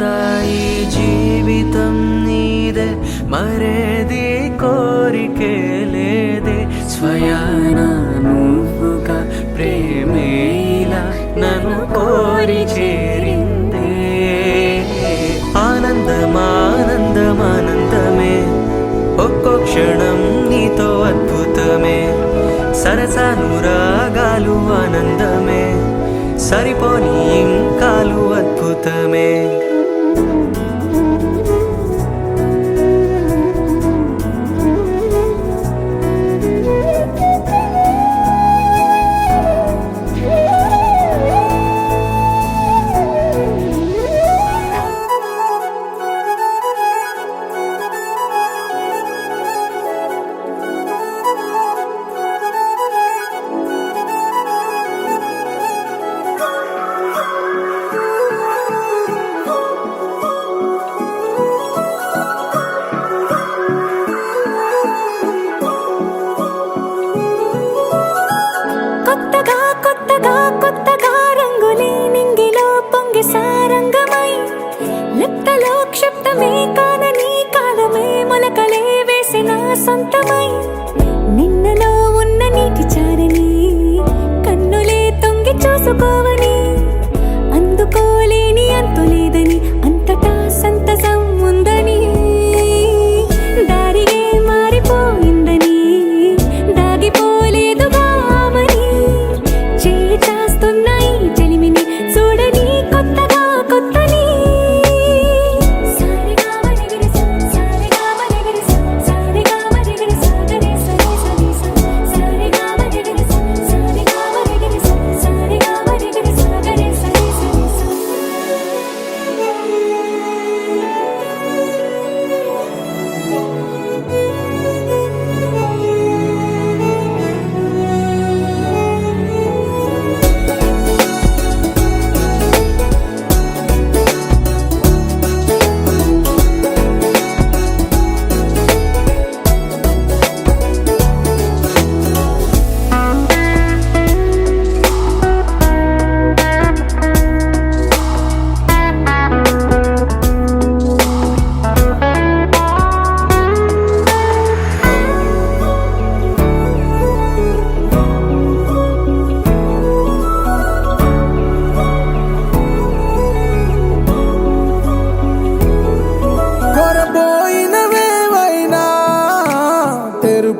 అంతా ఈ జీవితం నీదే, మరేది కోరికే లేదే. స్వయాన నువ్వుగా ప్రేమే ఇలా నన్ను కోరి చేరిందే. ఆనందమానందమానందమే, ఒక్కో క్షణం నీతో అద్భుతమే. సరసానురాగాలు ఆనందమే, సరిపోని ఇంకాలు అద్భుతమే. సొంతమై నిన్నలో ఉన్న నీటి చారని కన్నులే తొంగి చూసుకోవని, అందుకోలేని అంతు లేదని అంతటా సంతసం ఉందని, దారిగే మారిపోయిందని దాగిపోలేదుగా ఆమని, చేయి చాస్తున్నాయి చెలిమిని చూడని కొత్తగా కొత్తని.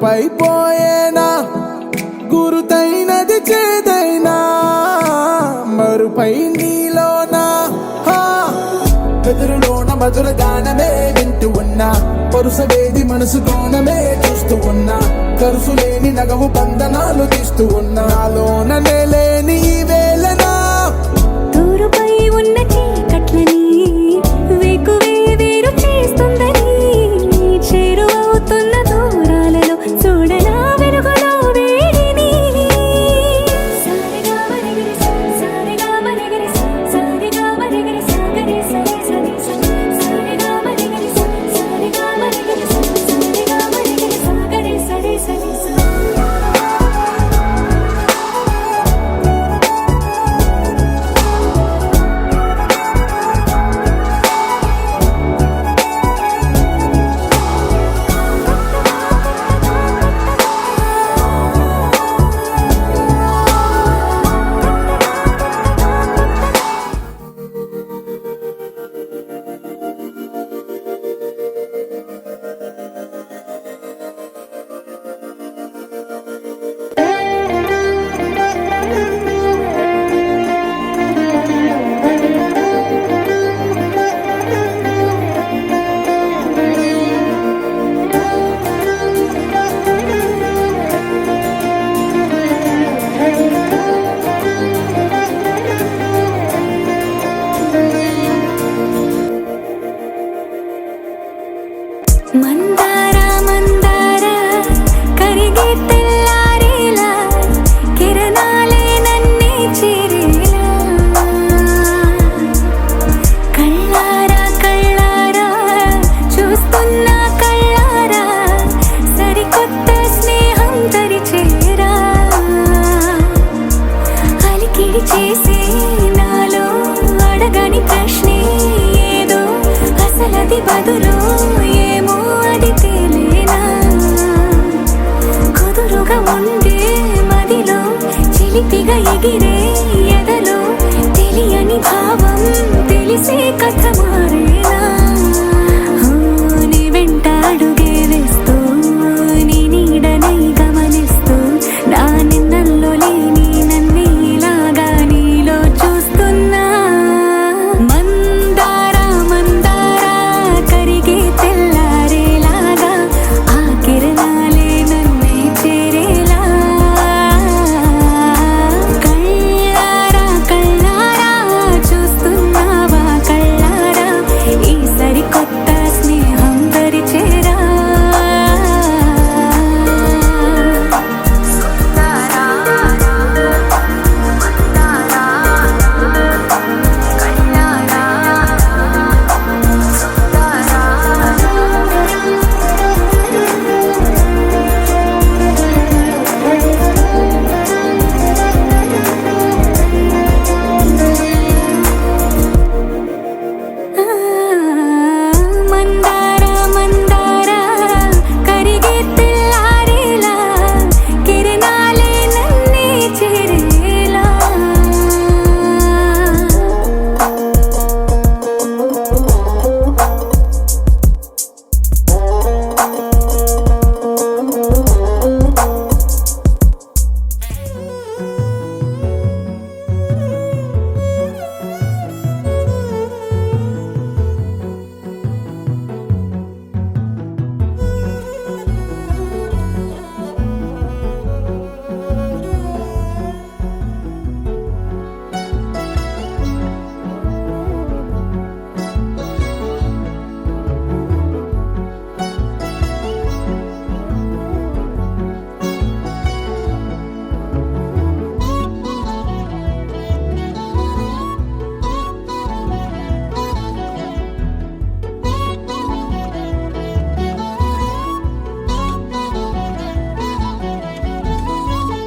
పైపోయేనా గురుతైనది చేదైనా మరుపై నీలోనా, వెదురులోన మధుర గానమే వింటూ ఉన్నా, పరుసవేది మనసు కోణమే చూస్తూ ఉన్నా, కరుసులేని నగవు బంధనాలు తీస్తూ ఉన్నా, లోన లేని ఈ వేళనా దూరుపై ఉన్న చీకట్లని వేకువే వేరు చేస్తుందని, చేరువవుతున్న దూరాలలో చూడనా వెలుగులో వేడిని. సారిగా మరిగిరి సారిగా మరిగిరి సారిగా మరిగిరి సాగరి సరి సరి సారిగా మరిగిరి సారిగా మరిగిరి సారిగా మరిగిరి సాగరి సరి సరి. హాయిగా ఎగిరే ఎదలో తెలియని భావం తెలిసే కథ మారేలా నీ వెంట అడుగే వేస్తూ నీ నీడనై గమనిస్తూ నా నిన్నల్లో లేని నన్నే ఇలాగా నీలో చూస్తున్నా మందారా మందారా కరిగే తెల్లారేలాగా ఆ కిరణాలే నన్నే చేరేలా కళ్ళారా కళ్ళారా చూస్తున్నావా కళ్ళారా ఈ సరికొత్త స్నేహం పరిచేరా మందారా మందారా కరిగే తెల్లారేలా కిరణాలే నన్నే చేరేలా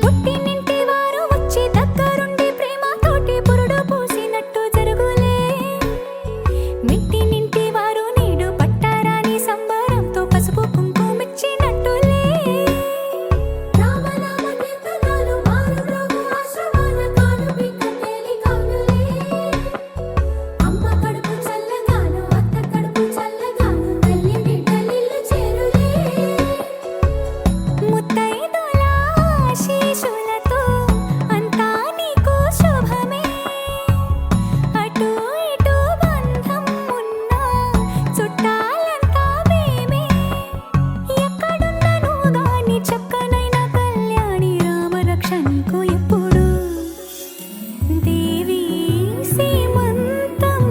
పుట్టినింటి వారు వచ్చి దగ్గరుండి ప్రేమతోటి పురుడు పూసినట్టు జరుగులే మెట్టినింటి వారు నీడు పట్టారాని సంబరంతో పసుపు కుంకుమిచ్చినట్టులే రామనామ కీర్తనలు మారు రోగు ఆశ్రమాన కాలు బిడ్డ తేలికానులే అమ్మ కడుపు చల్లగాను అత్త కడుపు చల్లగాను తల్లి బిడ్డలిల్లు చేరులే ముత్తైదుల ఆశీస్సులతో అంతా నీకు శుభమే అటు ఇటు బంధం ఉన్నా చుట్టాలంతా మేమే ఎక్కడున్నా నువ్వు గాని చక్కనైన కళ్యాణి రామరక్ష నీకు ఎప్పుడు దేవి సీమంతం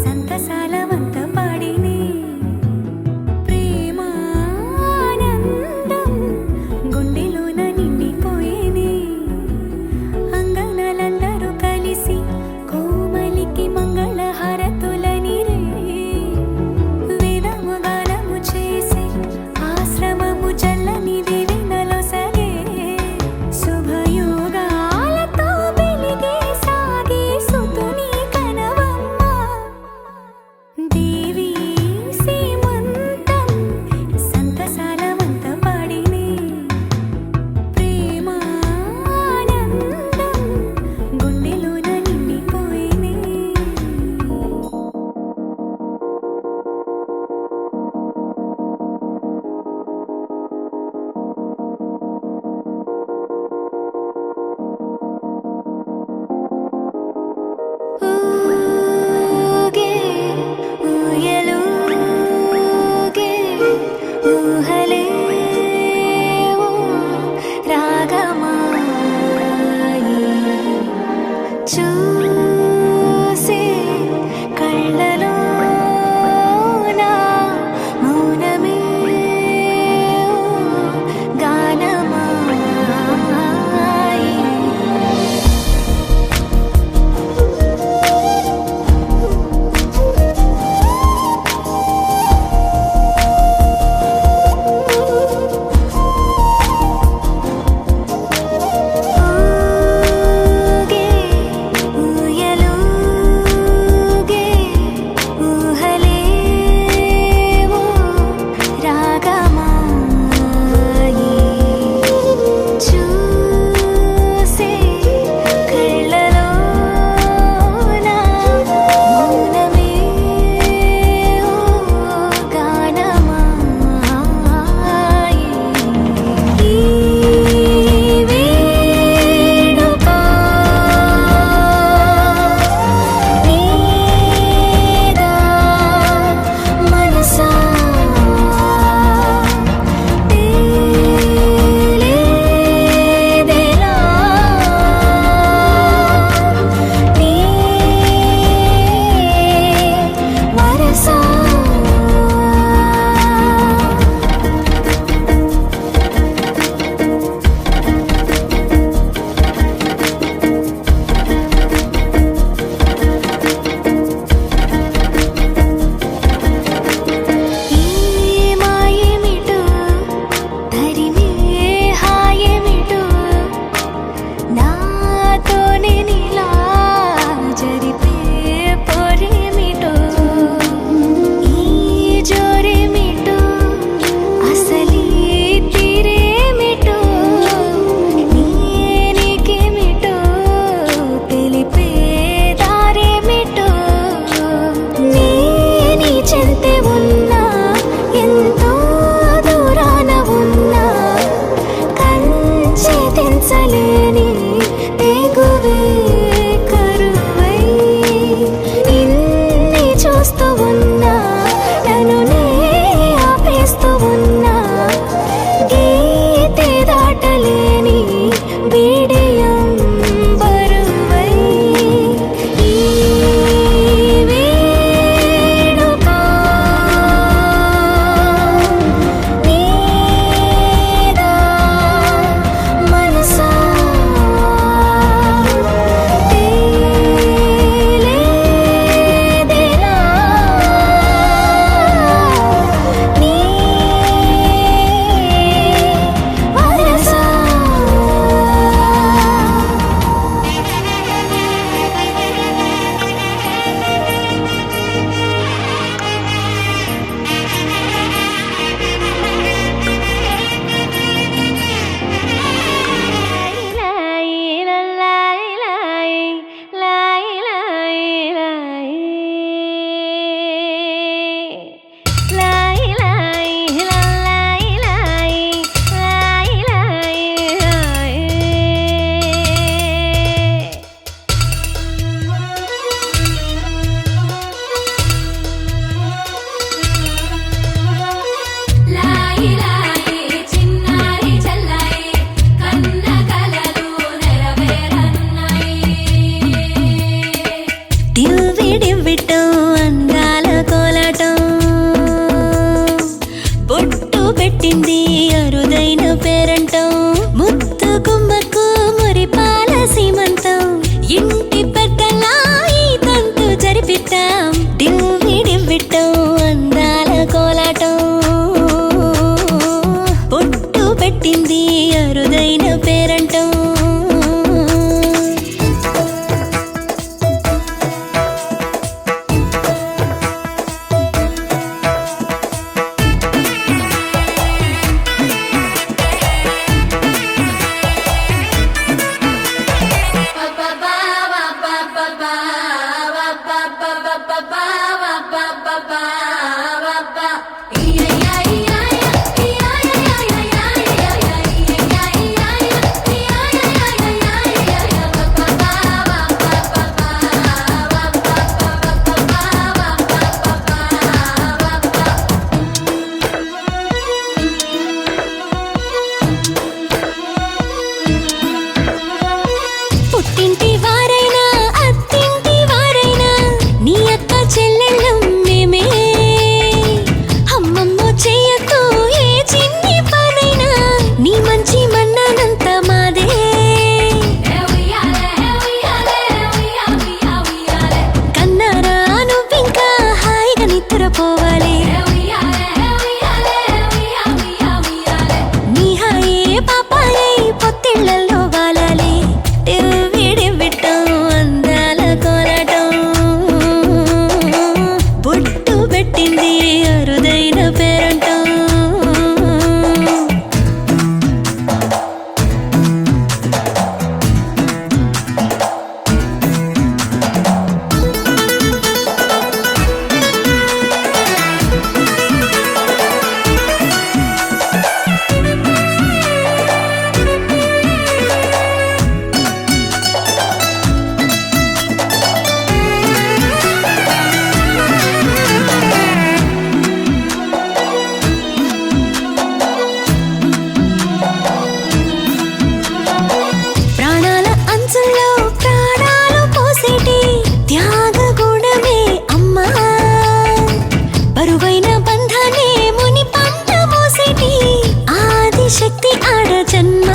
సంతసాల వంత పాడినే ప్రేమానందం గుండెలోన నిండిపోయేనే అంగనలందరూ కలిసి కోమలికి మంగళ హారతులనిరే వేదము గానము చేసే ఆశ్రమము చల్లని దేవినలో సగే శుభయోగాలతో వెలిగే సాగే సుతుని కనవమ్మ దేవి సీమంతం సంతసాల వంత పాడినే ప్రేమానందం గుండెలోన నిండిపోయేనే ఊగే ఊయలూగే ఊహలే ఓ రాగమాయి చూసే కళ్ళలోన మౌనమే ఓ గానమాయి ఊగే పుట్టింటి వారైనా అత్తింటి వారైనా నీ అక్క చెల్లెళ్ళం మేమే. అమ్మమ్మో చెయ్యకు ఏ చిన్ని పనైనా నీ మంచి మన్నానంత మాదే. కన్నారా నువ్వింకా హాయిగా నిద్రపోవాలి. నీ హాయే పాపాయై పొత్తిళ్లలో వాలాలి. అందాల కోలాటం బొట్టు పెట్టింది అరుదైన పేరంటం. ప్రాణాల అంచుల్లో ప్రాణాలు పోసేటి త్యాగ గుణమే అమ్మా. బరువైన బంధాన్ని ముని పంట మోసేటి ఆదిశక్తి ఆడ జన్మ.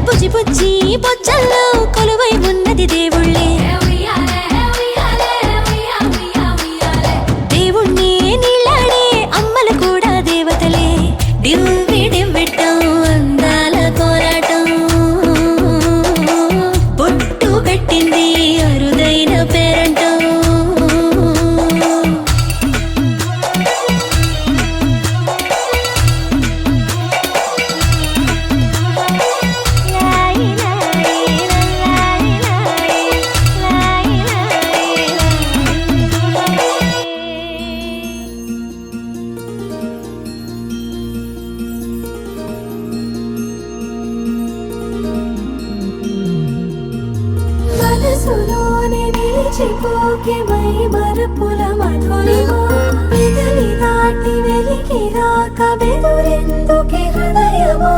బుజ్జి బుజ్జి బొజ్జల్లో కొలువై ఉన్నది దేవుళ్ళే. దేవుణ్ణి నీళ్ళాడే అమ్మలు కూడా దేవతలే. డివ్విడివ్విటం అందాల కోలాటం బొట్టు పెట్టింది అరుదైన పేరంటం. మనసులోనే నిలిచిపోకే మై మరపుల మధురిమా. పెదవి దాటి వెలికి రాక బెదురెందుకే హృదయమా.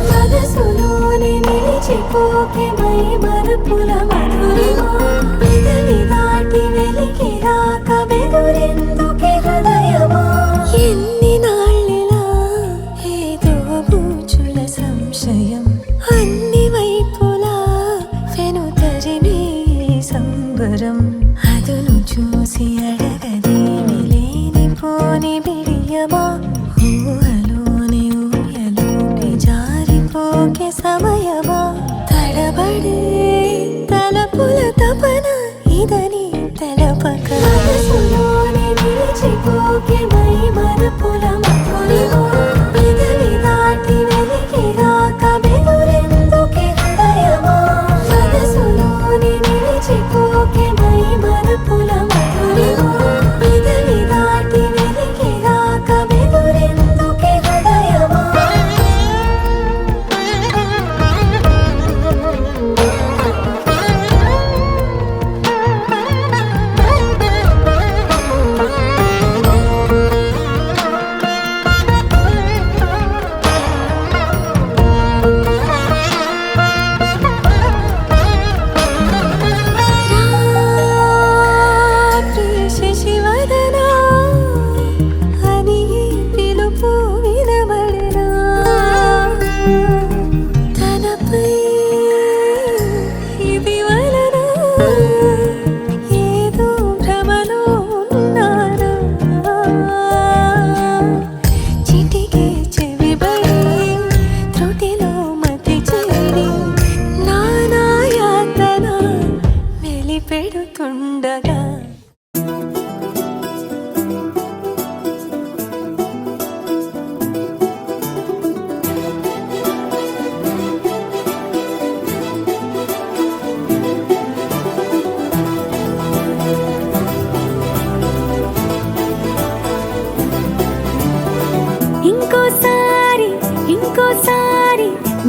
మనసులోనే నిలిచిపోకే మై మరపుల మధురిమా. పెదవి దాటి వెలికి రాక బెదురెందుకే హృదయమా. ఎన్ని నాళ్ళిలా ఏదో బూచుల సంశయం అన్ని వైపులా వెనుతరినే సంబరం. అదును చూసి అడగదేమి లేనిపోని బిడియమా. ఊహలోని ఊయలోకి జారిపోకే సమయమా. తడబడే తలపుల తపన ఇదని తెలపక మనసులోనే నిలిచిపోకే మై మరపుల మధురిమా. పెదవి దాటి వెలికి రాక బెదురెందుకే హృదయమా. మనసులోనే నిలిచిపోకే మై మరపుల మధురిమా. పెదవి దాటి వెలికి రాక బెదురెందుకే హృదయమా.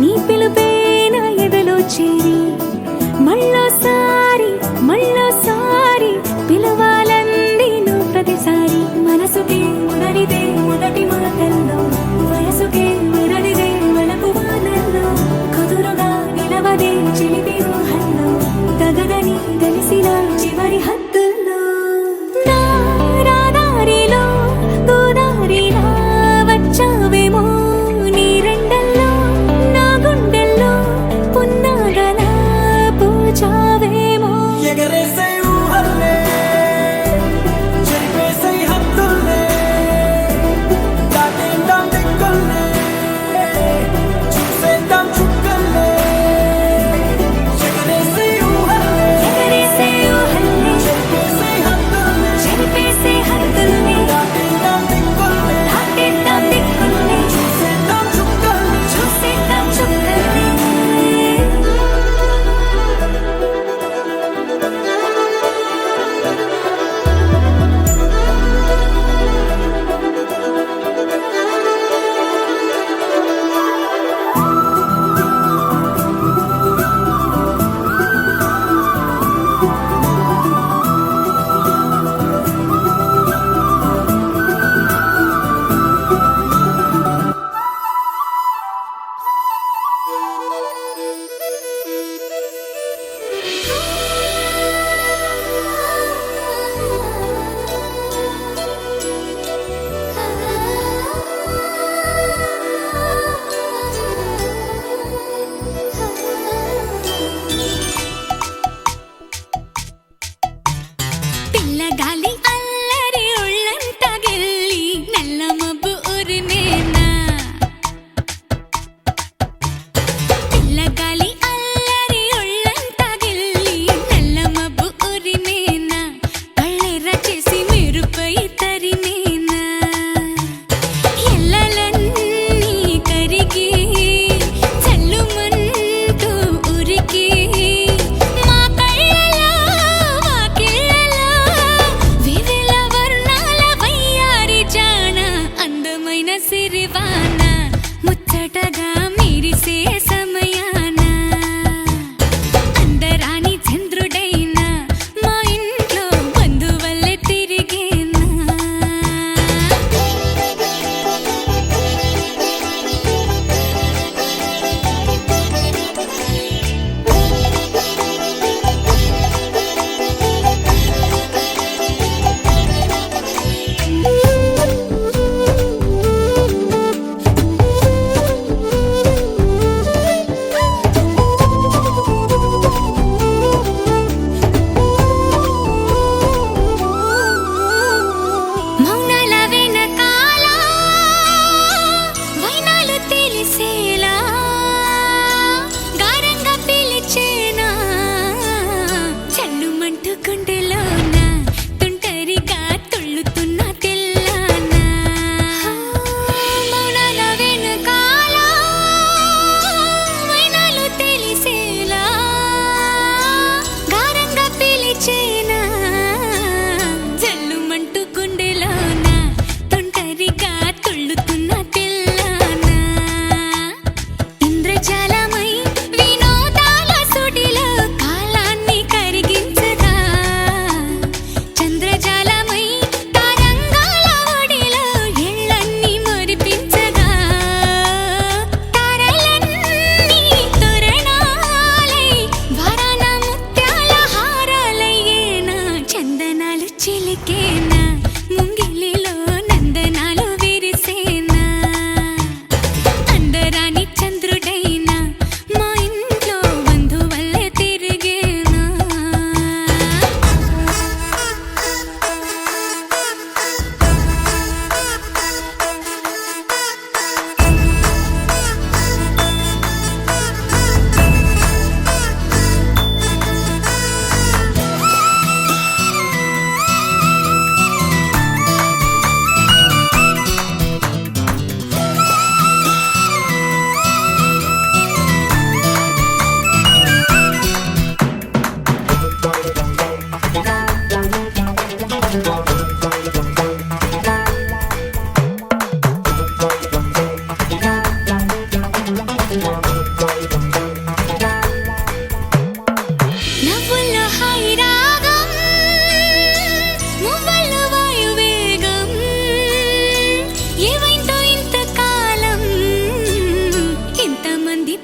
నీ పిలుపే నా ఎదలో చేరి మళ్ళోసారి పిలవాలంది నువ్వు ప్రతిసారి. మనసుకే మురళిదే మొదటి మాటల్లో, వయసుకే మురళిదే వలపు వానల్లో, కుదురుగా నిలవదే చిలిపి ఊహల్లో, తగదని తెలిసిన చివరి హద్దుల్లో. నా రాదారిలో గోదారిలా వచ్చావేమో నీ రెండల్లో, నా గుండెల్లో పున్నాగలా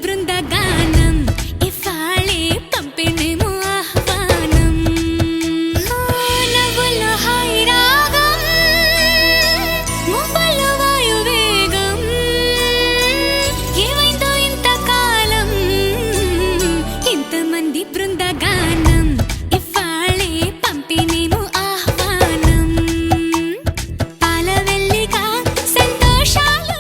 బృందగానం ఇవాళే పంపిణేమో ఆహ్వానం నవ్వుల హాయి రాగం మువ్వల వాయువేగం ఏమైందో ఇంతకాలం ఇంతమంది బృందగానం ఇవాళే పంపిణేమో ఆహ్వానం పాలవెల్లిగా సంతోషాలు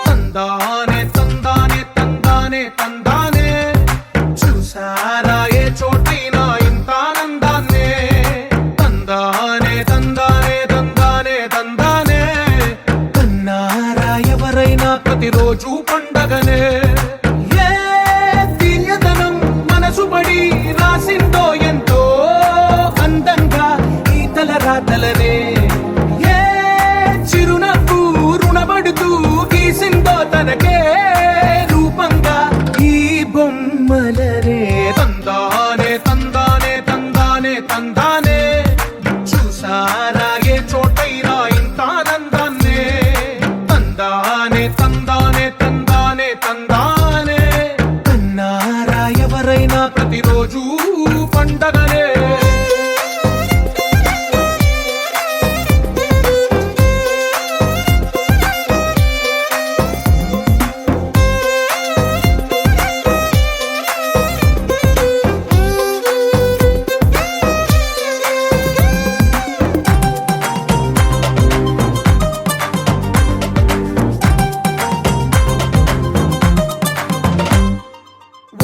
తందానే తందానే తందానే తందానే చూసారా ఏ చోటైనా ఇంత ఆనందాన్నే తందానే తందానే తందానే తందానే కన్నారా ఎవరైనా ప్రతిరోజు పండగనే ఏ తీయదనం మనసు పడి రాసిందో ఎంతో అందంగా ఈ తలరాతలనే ఏ చిరునవ్వు రుణపడుతూ గీసిందో తనకే రూపంగా ఈ బొమ్మలరే తందానే తందానే తందానే తందానే చూసారా ఏ చోటైనా ఇంత ఆనందాన్నే తందానే తందానే తందానే తందానే కన్నారా ఎవరైనా ప్రతిరోజు పండగనే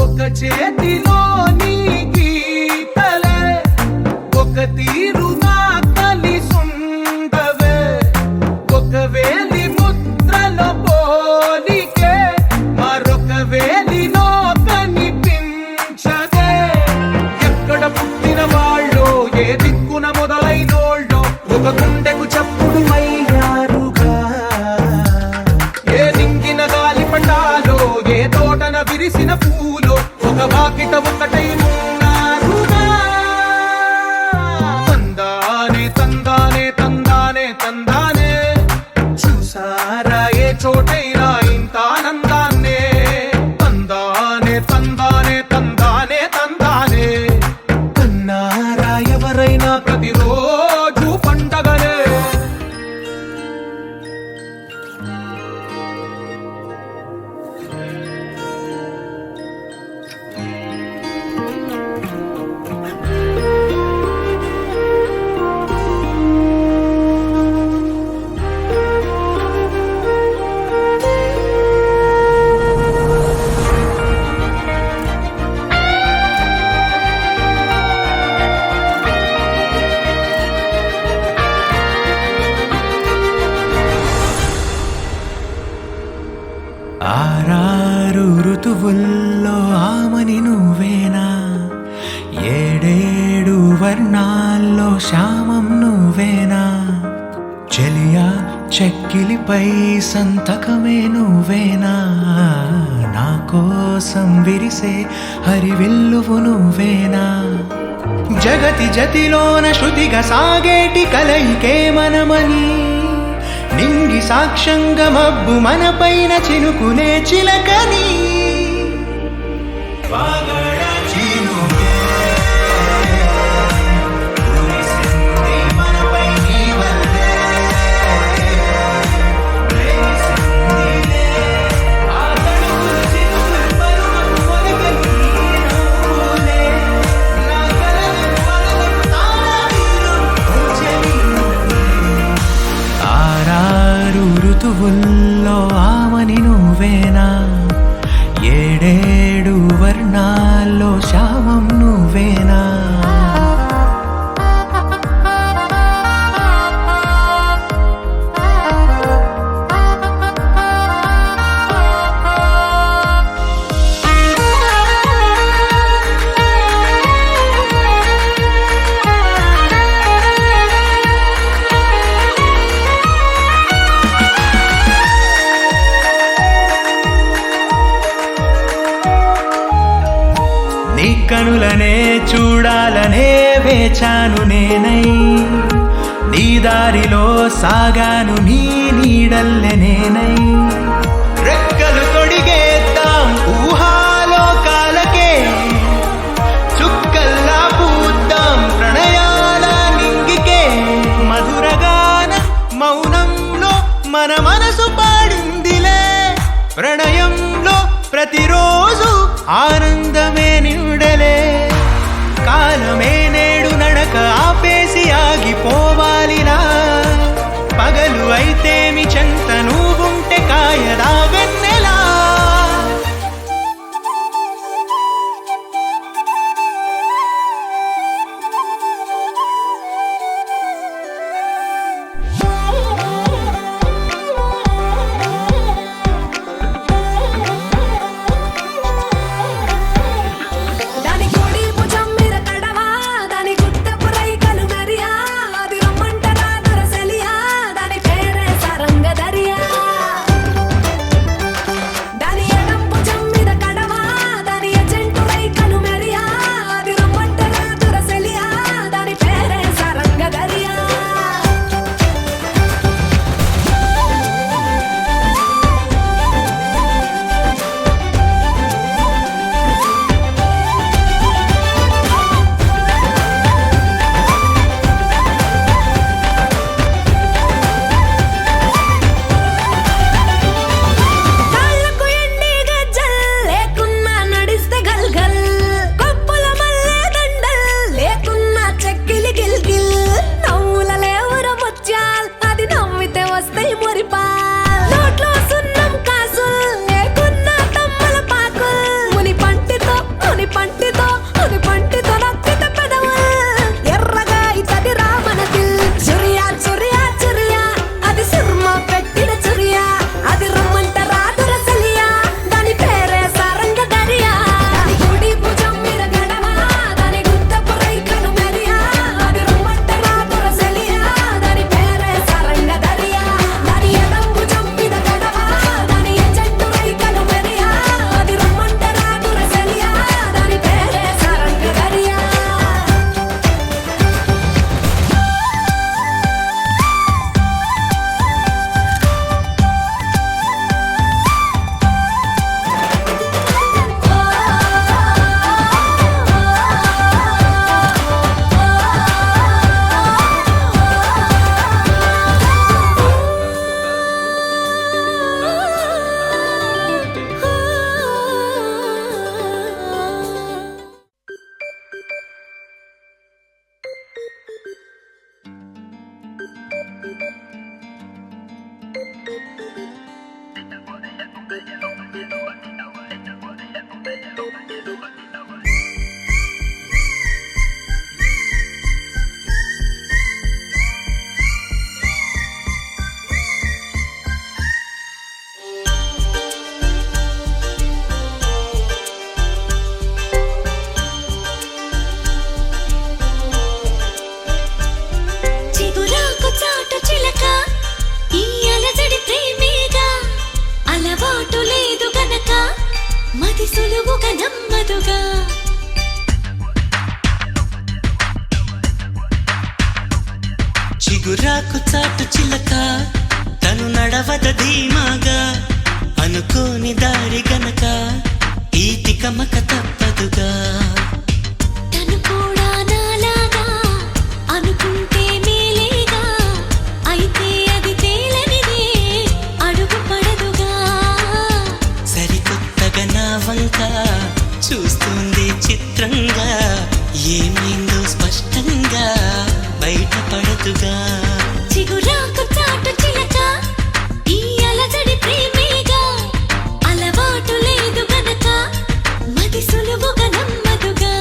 ఒక చేతిలో నీ గీతలే ఒక తీరుగా కలిసుండవే ఒక వేలి ముద్రలో పోలికే మరొక వేలిలో కనిపించదే ఎక్కడ పుట్టిన వాళ్ళో ఏ దిక్కున మొదలైనోళ్ళో ఒక గుండెకు చప్పుడు అయ్యారుగా ఏ నింగిన గాలి పటాలో ఏ తోటన విరిసిన పూలో ఒక వాకిట ఒకటై ఉన్నారుగా తందానే తందానే తందానే తందానే చూసారా ఏ చోటైనా ఇంత ఆనందాన్నే తందానే తందానే తందానే తందానే కన్నారా ఎవరైనా ప్రతిరోజు పండగనే ఆరారు ఋతువుల్లో ఆమని నువ్వేనా ఏడేడు వర్ణాల్లో శ్యామం నువ్వేనా చెలియా చెక్కిలిపై సంతకమే నువ్వేనా నా కోసం విరిసే హరివిల్లువు నువ్వేనా జగతి జతిలోన శృతిగా సాగేటి కలయికే మనమని నింగి సాక్ష్యంగా మబ్బు మన పైన చినుకునే చిలకని ఋతువుల్లో ఆమని నువ్వేనా నీ కనులనే చూడాలనే వేచాను నేనై నీ దారిలో సాగాను నీ నీడల్లె నేనై రెక్కలు తొడిగేద్దాం ఊహాలోకాలకే చుక్కల్లా పూద్దాం ప్రణయాల నింగికే మధురగాన మౌనంలో మన మనసు పాడిందిలే ప్రణయంలో ప్రతిరోజు ఆనందమే నిండలే కాలమే నేడు నడక ఆపేసి ఆగిపోవాలిలా పగలు అయితేమి చెంత నువ్వుంటే కాయదా వెన్నెలా దాని కోడి భుజం మీద కడవా దాని గుత్తపు రైకలు మెరియా అది రమ్మంటరా దొరసెలియా దాని పేరే సరంగదరియా దాని ఎడం భుజం మీద కడవా దాని ఎజెంటు రైకలు మెరియా అది రమ్మంటరా దొరసెలియా దాని పేరే సరంగదరియా కాళ్ళకు ఎండి గజ్జల్ లేకున్నా నడిస్తే గల్గల్ కొప్పుల మల్లె దండల్ లేకున్నా చెక్కిలి గిల్గిల్ నవ్వుల లేవుర ముత్యాల్ అది నవ్వితే వస్తాయి మురిపాల్ నోట్లో సున్నం కాసుల్ లేకున్నా తమ్మల పాకుల్ ముని పంటితో నొక్కితే పెదవుల్ ఎర్రగా ఇతది రామన దిల్ చురియా చురియా చురియా అది సిర్మ పెట్టిన చురియా అది రమ్మంట రాదుర సలియా దాని పేరే సారంగదరియా దాని గుడి భుజం మీద గడవా దాని గుత్తపు రైకలు మెరియా అది రమ్మంట రాదుర సలియా దాని పేరే సారంగదరియా దాని ఎడం భుజం మీద గడవా దాని ఎజెంటు రైకలు మెరియా అది రమ్మంట రాదుర సలియా దాని పేరే సారంగదరియా చిగురాకు చాటు చిలక ఈ అలజడి ప్రేమేగా అలవాటు లేదు గనక మది సులువుగా నమ్మదుగా చిగురాకు చాటు చిలక తను నడవద ధీమాగా అనుకోని దారి గనక ఈ తికమక తప్పదుగా తను కూడా నాలాగా అనుకుంటే మేలేగా అయితే అది తేలనిదే అడుగు పడదుగా సరికొత్తగా నా వంక చూస్తుంది చిత్రంగా ఏమైందో స్పష్టంగా బయటపడదుగా చిగురాకు చాటు చిలక ఈ అలజడి ప్రేమేగా అలవాటు లేదు గనక మది సులువుగా నమ్మదుగా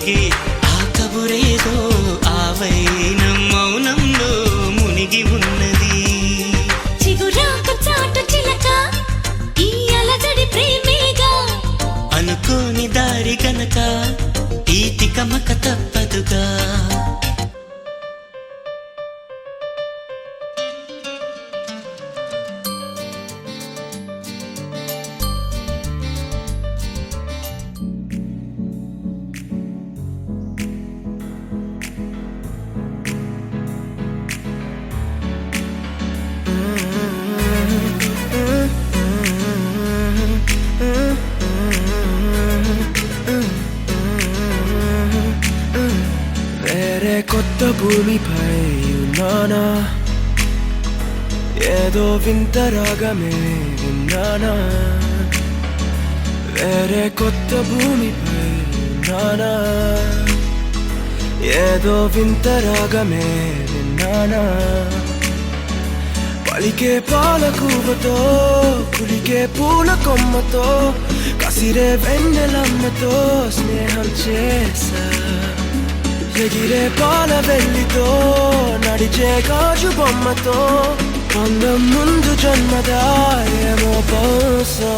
అడిగే ఆ కబురేదో ఆవైన మౌనంలో మునిగి ఉన్నది. చిగురాక చాటు చిలక ఈ అలజడి ప్రేమేగా, అనుకోని దారి గనక ఈ తికమక తప్పదుగా. వేరే కొత్త భూమిపై ఉన్నానా, ఏదో వింత రాగమే విన్నానా. వేరే కొత్త భూమిపై ఉన్నానా, ఏదో వింత రాగమే విన్నానా. పలికే పాలకూవతో కులికే పూల కొమ్మతో కసిరే వెన్నెలమ్మతో స్నేహం చేసా. ఎగిరే పాల వెల్లితో నడిచే గాజు బొమ్మతో అందం ముందు జన్మదా ఏమో బహుశా.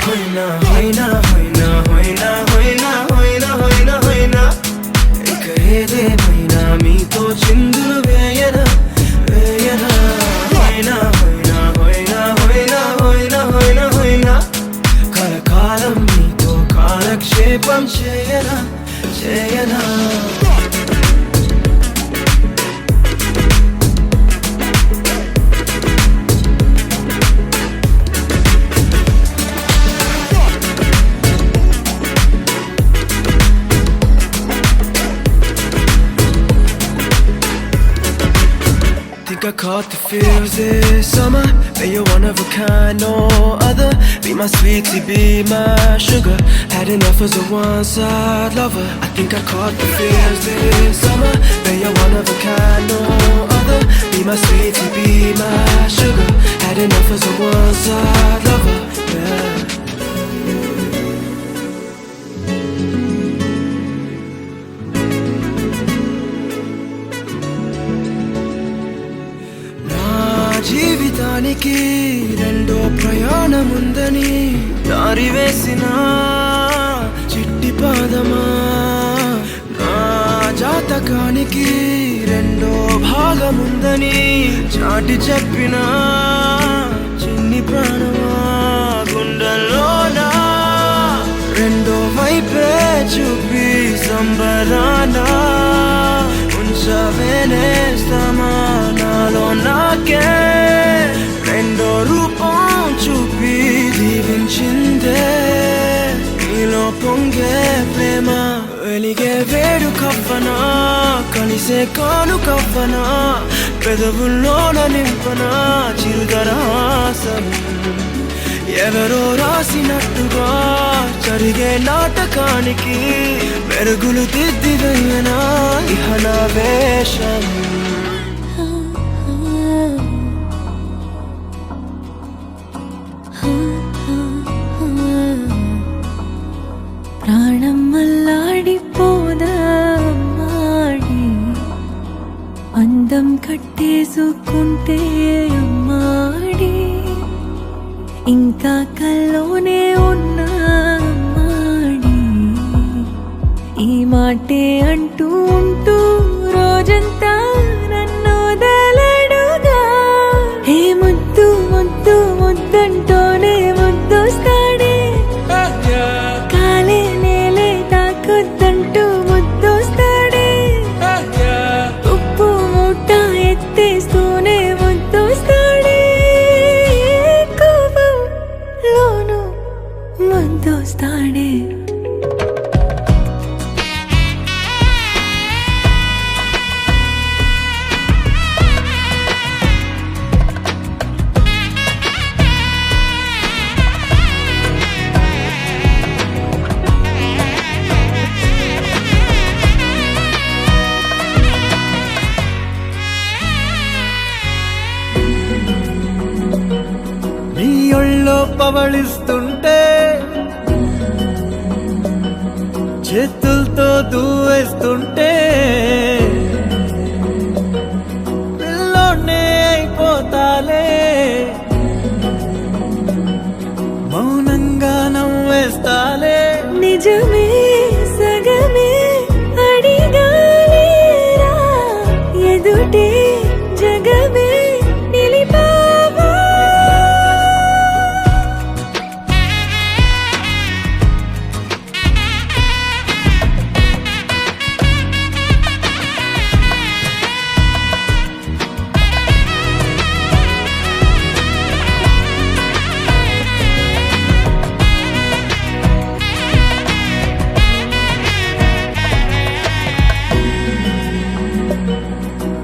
హోయినా హోయినా హోయినా హోయినా హోయినా హోయినా హోయినా హోయినా ఇక ఏదేమైనా మీతో చిందులు వేయనా వేయనా. హోయినా హోయినా హోయినా హోయినా హోయినా హోయినా హోయినా కలకాలం మీతో కాలక్షేపం చేయనా చేయనా. Think I caught the feels this summer. But you're one of a kind, no other. Be my sweetie, be my sugar. Had enough as a one-side lover. I think I caught the feels this summer. But you're one of a kind, no other. Be my sweetie, be my sugar. Had enough as a one-side lover. Yeah. జీవితానికి రెండో ప్రయాణముందని దారి వేసిన చిట్టి పాదమా. నా జాతకానికి రెండో భాగముందని చాటి చెప్పిన చిన్ని ప్రాణమా. గుండెల్లోనా రెండో వైపే చూపి సంబరానా ఉంచవేనేస్తామా. నాలో నాకే రెండో రూపం చూపి దీవించిందే నీలో పొంగే ప్రేమ. వెలిగే వేడు కవ్వనా కలిసే కాను కవ్వనా పెదవుల్లోన నింపనా చిరుదరాసం. ఎవరో రాసినట్టుగా జరిగే నాటకానికి మెరుగులు దిద్దిదయ్యనా ఇహ నా వేషం. ప్రాణం మల్లాడిపోదా అమ్మాడి, అందం కట్టేసుకుంటే అమ్మాడి. ఇంకా కల్లోనే ఉన్నా అమ్మాడి, ఈ మాటే అంటూ ఉంటూ రోజంతా నన్ను వదలడుగా. హే ముద్దు ముద్దు ముద్దంటూనే ముద్దొస్తాడే, కాలే నేలే తాకొద్దంటూ ముద్దొస్తాడే. ఉప్పు మూట ఎత్తేస్తూనే ముద్దొస్తాడే, కోపంలోను ముద్దొస్తాడే. పవళిస్తుంటే చేతులతో దూవేస్తుంటే పిల్లోనే అయిపోతాలే, మౌనంగా నవ్వేస్తాలే. నిజమే సగమే అడిగాలేరా, ఎదుటే జగమే నిలిపావా.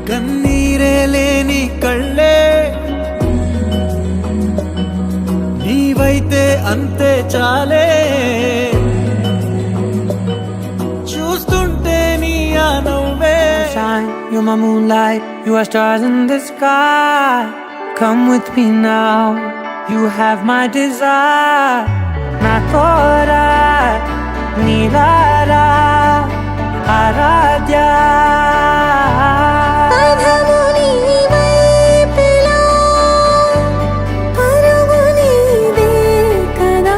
కన్నీరే లేని కళ్ళే నీవైతే అంతే చాలే, చూస్తుంటే నీ ఆ నవ్వే. Shine, you're my moonlight, you are stars in the sky. Come with me now, you have my desire. Na tora, nilara, aradhya. పదము నీవైపులా, పరుగు నీదే కదా,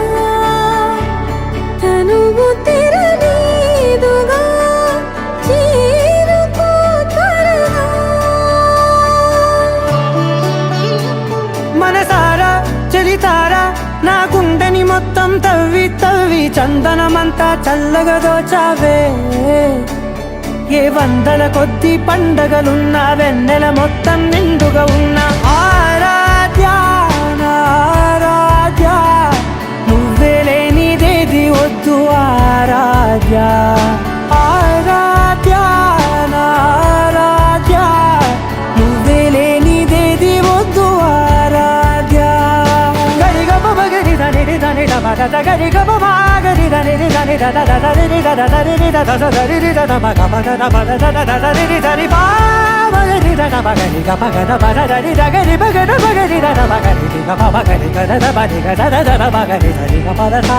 తనువు తెరనీదుగా, చేరుకో త్వరగా. మనసారా చలితారా నా గుండెని మొత్తం తవ్వి తవ్వి చందనమంతా చల్లగా దోచావే. ఏ వందల కొద్ది పండగలున్నా వెన్నెల మొత్తం నిండుగా ఉన్న ఆరాధ్య నా ఆరాధ్య, నువ్వే లేనిదేది వద్దు ఆరాధ్య. ఆరాధ్య నా ఆరాధ్య, నువ్వే లేనిదేది వద్దు ఆరాధ్య. గరిగమ మగరి దని దని దమద గరిగమ మాగరి దని దని దద దని దద దని దద దని దద మగ మగ దమద దద దని దని పా మగరి దద మగరి గ మగ దమద దని దగరి మగ మగరి దద మగరి గ మగరి గ దద మగరి గ దద మగరి దని గ పద సా.